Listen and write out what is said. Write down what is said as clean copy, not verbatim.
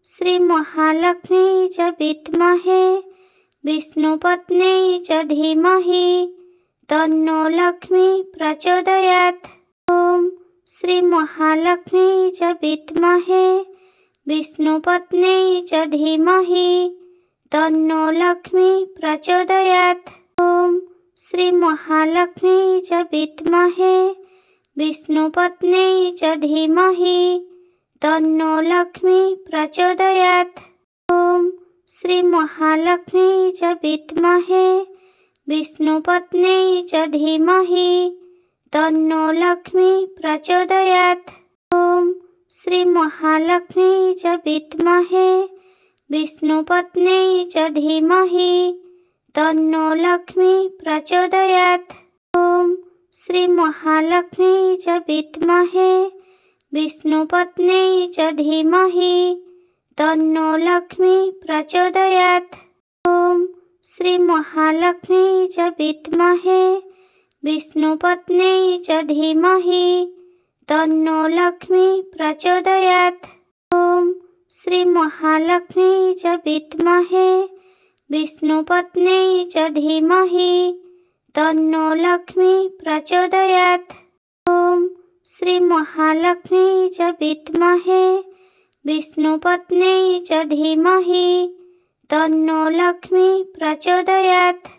श्रीमहालक्ष्मी च विद्महे विष्णुपत्न्यै च धीमहि तन्नो लक्ष्मी प्रचोदयात्। ॐ श्रीमहालक्ष्मी च विद्महे विष्णुपत्न्यै च धीमहि तन्नो लक्ष्मी प्रचोदयात्। ॐ श्रीमहालक्ष्मी च विद्महे विष्णुपत्न्यै च धीमहि तन्नो लक्ष्मी प्रचोदयात्। ॐ श्रीमहालक्ष्मी च विद्महे विष्णुपत्न्यै च धीमहि तन्नो लक्ष्मी प्रचोदयात्। ॐ श्रीमहालक्ष्मी च विद्महे विष्णुपत्न्यै च धीमहि तन्नो लक्ष्मी प्रचोदयात्। ॐ श्रीमहालक्ष्मी च विद्महे विष्णुपत्न्यै च धीमहि तन्नो लक्ष्मी प्रचोदयात्। ॐ श्रीमहालक्ष्मी च विद्महे विष्णुपत्न्यै च धीमहि तन्नो लक्ष्मी प्रचोदयात्। ॐ श्रीमहालक्ष्मी च विद्महे विष्णुपत्न्यै च धीमहि तन्नो लक्ष्मी प्रचोदयात्। ॐ श्रीमहालक्ष्मी च विद्महे विष्णुपत्न्यै च धीमहि तन्नो लक्ष्मी प्रचोदयात्।